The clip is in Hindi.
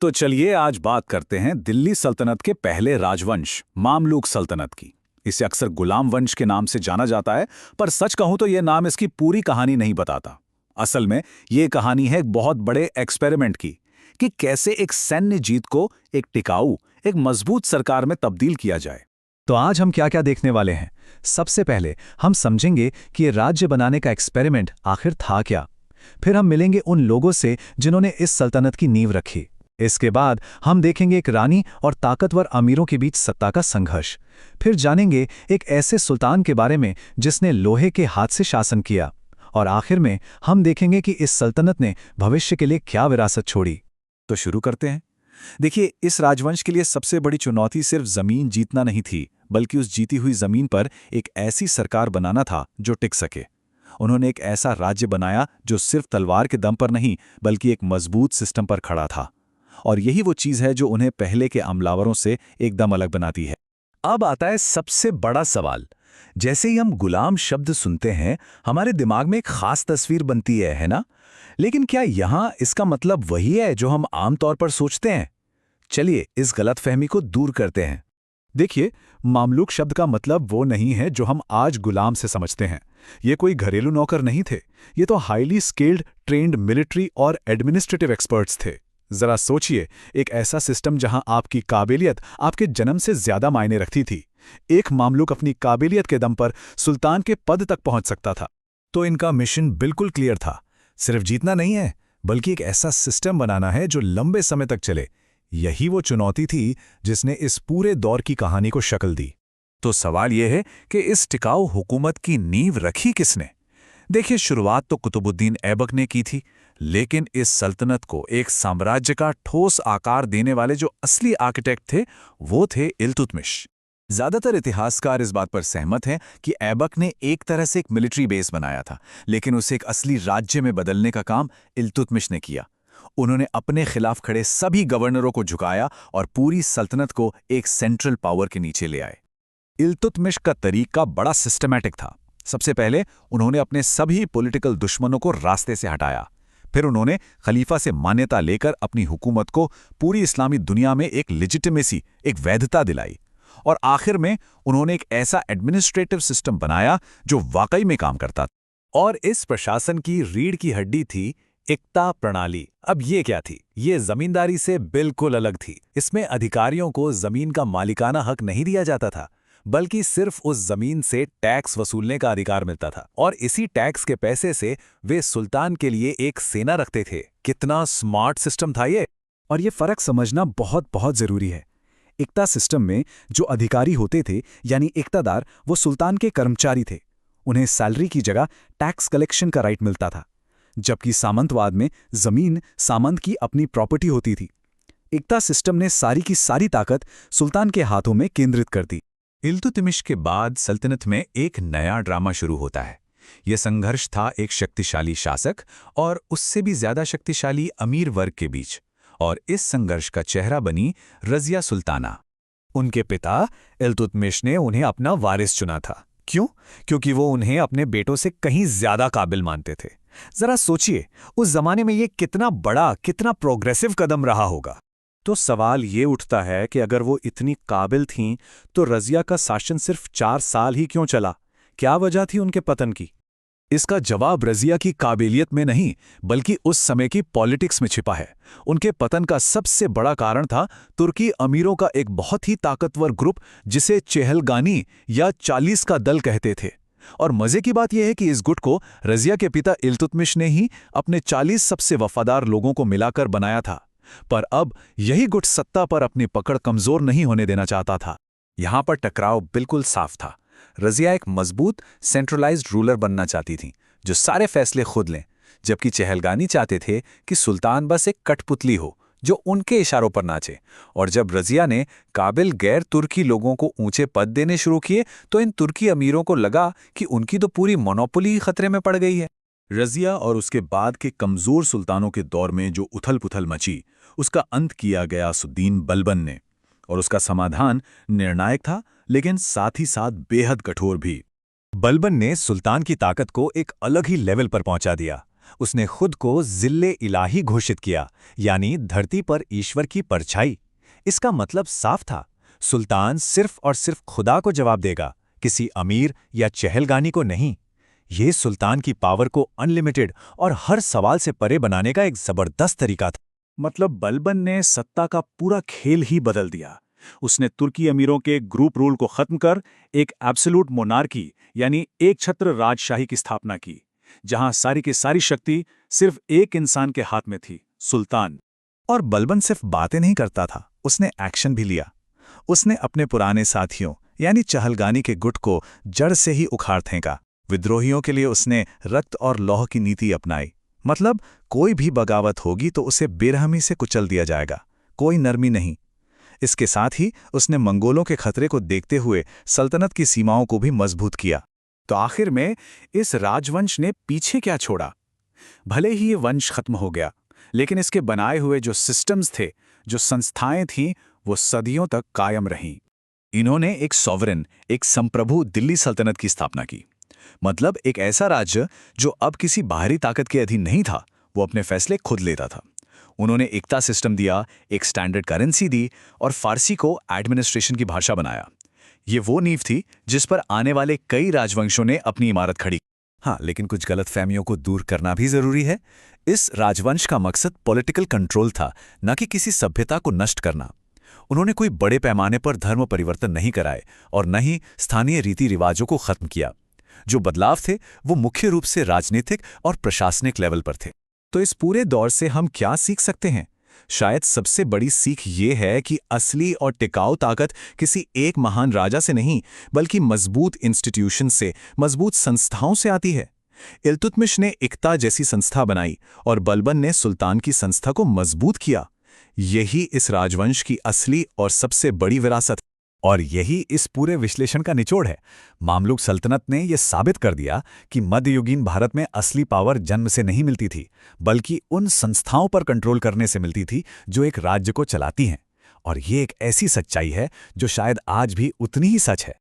तो चलिए आज बात करते हैं दिल्ली सल्तनत के पहले राजवंश मामलुक सल्तनत की। इसे अक्सर गुलाम वंश के नाम से जाना जाता है, पर सच कहूं तो यह नाम इसकी पूरी कहानी नहीं बताता। असल में यह कहानी है एक बहुत बड़े एक्सपेरिमेंट की कि कैसे एक सैन्य जीत को एक टिकाऊ, एक मजबूत सरकार में तब्दील किया जाए। तो आज हम क्या क्या देखने वाले हैं। सबसे पहले हम समझेंगे कि ये राज्य बनाने का एक्सपेरिमेंट आखिर था क्या। फिर हम मिलेंगे उन लोगों से जिन्होंने इस सल्तनत की नींव रखी। इसके बाद हम देखेंगे एक रानी और ताकतवर अमीरों के बीच सत्ता का संघर्ष। फिर जानेंगे एक ऐसे सुल्तान के बारे में जिसने लोहे के हाथ से शासन किया। और आखिर में हम देखेंगे कि इस सल्तनत ने भविष्य के लिए क्या विरासत छोड़ी। तो शुरू करते हैं। देखिए, इस राजवंश के लिए सबसे बड़ी चुनौती सिर्फ जमीन जीतना नहीं थी, बल्कि उस जीती हुई जमीन पर एक ऐसी सरकार बनाना था जो टिक सके। उन्होंने एक ऐसा राज्य बनाया जो सिर्फ तलवार के दम पर नहीं, बल्कि एक मजबूत सिस्टम पर खड़ा था। और यही वो चीज है जो उन्हें पहले के हमलावरों से एकदम अलग बनाती है। अब आता है सबसे बड़ा सवाल। जैसे ही हम गुलाम शब्द सुनते हैं, हमारे दिमाग में एक खास तस्वीर बनती है ना? लेकिन क्या यहां इसका मतलब वही है जो हम आमतौर पर सोचते हैं? चलिए इस गलतफहमी को दूर करते हैं। देखिए, मामलुक शब्द का मतलब वो नहीं है जो हम आज गुलाम से समझते हैं। ये कोई घरेलू नौकर नहीं थे। ये तो हाईली स्किल्ड, ट्रेंड मिलिट्री और एडमिनिस्ट्रेटिव एक्सपर्ट्स थे। जरा सोचिए, एक ऐसा सिस्टम जहां आपकी काबिलियत आपके जन्म से ज्यादा मायने रखती थी। एक मामलुक अपनी काबिलियत के दम पर सुल्तान के पद तक पहुंच सकता था। तो इनका मिशन बिल्कुल क्लियर था। सिर्फ जीतना नहीं है, बल्कि एक ऐसा सिस्टम बनाना है जो लंबे समय तक चले। यही वो चुनौती थी जिसने इस पूरे दौर की कहानी को शक्ल दी। तो सवाल यह है कि इस टिकाऊ हुकूमत की नींव रखी किसने? देखिए, शुरुआत तो कुतुबुद्दीन ऐबक ने की थी, लेकिन इस सल्तनत को एक साम्राज्य का ठोस आकार देने वाले जो असली आर्किटेक्ट थे, वो थे इल्तुतमिश। ज्यादातर इतिहासकार इस बात पर सहमत हैं कि ऐबक ने एक तरह से एक मिलिट्री बेस बनाया था, लेकिन उसे एक असली राज्य में बदलने का काम इल्तुतमिश ने किया। उन्होंने अपने खिलाफ खड़े सभी गवर्नरों को झुकाया और पूरी सल्तनत को एक सेंट्रल पावर के नीचे ले आए। इल्तुतमिश का तरीका बड़ा सिस्टमैटिक था। सबसे पहले उन्होंने अपने सभी पॉलिटिकल दुश्मनों को रास्ते से हटाया। फिर उन्होंने खलीफा से मान्यता लेकर अपनी हुकूमत को पूरी इस्लामी दुनिया में एक लेजिटिमेसी, एक वैधता दिलाई। और आखिर में उन्होंने एक ऐसा एडमिनिस्ट्रेटिव सिस्टम बनाया जो वाकई में काम करता था। और इस प्रशासन की रीढ़ की हड्डी थी इक्ता प्रणाली। अब ये क्या थी? ये जमींदारी से बिल्कुल अलग थी। इसमें अधिकारियों को जमीन का मालिकाना हक नहीं दिया जाता था, बल्कि सिर्फ उस जमीन से टैक्स वसूलने का अधिकार मिलता था। और इसी टैक्स के पैसे से वे सुल्तान के लिए एक सेना रखते थे। कितना स्मार्ट सिस्टम था ये! और ये फर्क समझना बहुत बहुत जरूरी है। इक्ता सिस्टम में जो अधिकारी होते थे, यानी इक्तादार, वो सुल्तान के कर्मचारी थे। उन्हें सैलरी की जगह टैक्स कलेक्शन का राइट मिलता था। जबकि सामंतवाद में जमीन सामंत की अपनी प्रॉपर्टी होती थी। इक्ता सिस्टम ने सारी की सारी ताकत सुल्तान के हाथों में केंद्रित कर दी। इल्तुतमिश के बाद सल्तनत में एक नया ड्रामा शुरू होता है। यह संघर्ष था एक शक्तिशाली शासक और उससे भी ज्यादा शक्तिशाली अमीर वर्ग के बीच। और इस संघर्ष का चेहरा बनी रज़िया सुल्ताना। उनके पिता इल्तुतमिश ने उन्हें अपना वारिस चुना था। क्यों? क्योंकि वो उन्हें अपने बेटों से कहीं ज्यादा काबिल मानते थे। जरा सोचिए, उस जमाने में ये कितना बड़ा, कितना प्रोग्रेसिव कदम रहा होगा। तो सवाल ये उठता है कि अगर वो इतनी काबिल थीं, तो रज़िया का शासन सिर्फ 4 साल ही क्यों चला? क्या वजह थी उनके पतन की? इसका जवाब रज़िया की काबिलियत में नहीं, बल्कि उस समय की पॉलिटिक्स में छिपा है। उनके पतन का सबसे बड़ा कारण था तुर्की अमीरों का एक बहुत ही ताकतवर ग्रुप, जिसे चेहलगानी या 40 का दल कहते थे। और मजे की बात यह है कि इस गुट को रज़िया के पिता इल्तुतमिश ने ही अपने 40 सबसे वफादार लोगों को मिलाकर बनाया था। पर अब यही गुट सत्ता पर अपनी पकड़ कमजोर नहीं होने देना चाहता था। यहां पर टकराव बिल्कुल साफ था। रज़िया एक मजबूत सेंट्रलाइज्ड रूलर बनना चाहती थी, जो सारे फैसले खुद लें, जबकि चेहलगानी चाहते थे कि सुल्तान बस एक कठपुतली हो जो उनके इशारों पर नाचे। और जब रज़िया ने काबिल गैर तुर्की लोगों को ऊंचे पद देने शुरू किए, तो इन तुर्की अमीरों को लगा कि उनकी तो पूरी मोनोपोली ही खतरे में पड़ गई है। रज़िया और उसके बाद के कमजोर सुल्तानों के दौर में जो उथल पुथल मची, उसका अंत किया गयासुद्दीन बलबन ने। और उसका समाधान निर्णायक था, लेकिन साथ ही साथ बेहद कठोर भी। बलबन ने सुल्तान की ताकत को एक अलग ही लेवल पर पहुंचा दिया। उसने खुद को जिल्ले इलाही घोषित किया, यानी धरती पर ईश्वर की परछाई। इसका मतलब साफ था, सुल्तान सिर्फ और सिर्फ खुदा को जवाब देगा, किसी अमीर या चहलगानी को नहीं। ये सुल्तान की पावर को अनलिमिटेड और हर सवाल से परे बनाने का एक जबरदस्त तरीका था। मतलब बलबन ने सत्ता का पूरा खेल ही बदल दिया। उसने तुर्की अमीरों के ग्रुप रूल को खत्म कर एक एब्सोल्यूट मोनार्की यानी एक छत्र राजशाही की स्थापना की, जहां सारी की सारी शक्ति सिर्फ एक इंसान के हाथ में थी, सुल्तान। और बलबन सिर्फ बातें नहीं करता था, उसने एक्शन भी लिया। उसने अपने पुराने साथियों यानी चहलगानी के गुट को जड़ से ही उखाड़ फेंका। विद्रोहियों के लिए उसने रक्त और लौह की नीति अपनाई। मतलब कोई भी बगावत होगी तो उसे बेरहमी से कुचल दिया जाएगा, कोई नरमी नहीं। इसके साथ ही उसने मंगोलों के खतरे को देखते हुए सल्तनत की सीमाओं को भी मजबूत किया। तो आखिर में इस राजवंश ने पीछे क्या छोड़ा? भले ही ये वंश खत्म हो गया, लेकिन इसके बनाए हुए जो सिस्टम्स थे, जो संस्थाएं थीं, वो सदियों तक कायम रहीं। इन्होंने एक सॉवरेन, एक संप्रभु दिल्ली सल्तनत की स्थापना की। मतलब एक ऐसा राज्य जो अब किसी बाहरी ताकत के अधीन नहीं था, वो अपने फैसले खुद लेता था। उन्होंने एकता सिस्टम दिया, एक स्टैंडर्ड करेंसी दी और फारसी को एडमिनिस्ट्रेशन की भाषा बनाया। ये वो नींव थी जिस पर आने वाले कई राजवंशों ने अपनी इमारत खड़ी। हाँ, लेकिन कुछ गलतफहमियों को दूर करना भी जरूरी है। इस राजवंश का मकसद पॉलिटिकल कंट्रोल था, न कि किसी सभ्यता को नष्ट करना। उन्होंने कोई बड़े पैमाने पर धर्म परिवर्तन नहीं कराए और न ही स्थानीय रीति रिवाजों को खत्म किया। जो बदलाव थे वो मुख्य रूप से राजनीतिक और प्रशासनिक लेवल पर थे। तो इस पूरे दौर से हम क्या सीख सकते हैं? शायद सबसे बड़ी सीख ये है कि असली और टिकाऊ ताकत किसी एक महान राजा से नहीं, बल्कि मजबूत इंस्टीट्यूशन से, मजबूत संस्थाओं से आती है। इल्तुतमिश ने इक्ता जैसी संस्था बनाई और बलबन ने सुल्तान की संस्था को मजबूत किया। यही इस राजवंश की असली और सबसे बड़ी विरासत। और यही इस पूरे विश्लेषण का निचोड़ है। मामलुक सल्तनत ने यह साबित कर दिया कि मध्ययुगीन भारत में असली पावर जन्म से नहीं मिलती थी, बल्कि उन संस्थाओं पर कंट्रोल करने से मिलती थी जो एक राज्य को चलाती हैं। और ये एक ऐसी सच्चाई है जो शायद आज भी उतनी ही सच है।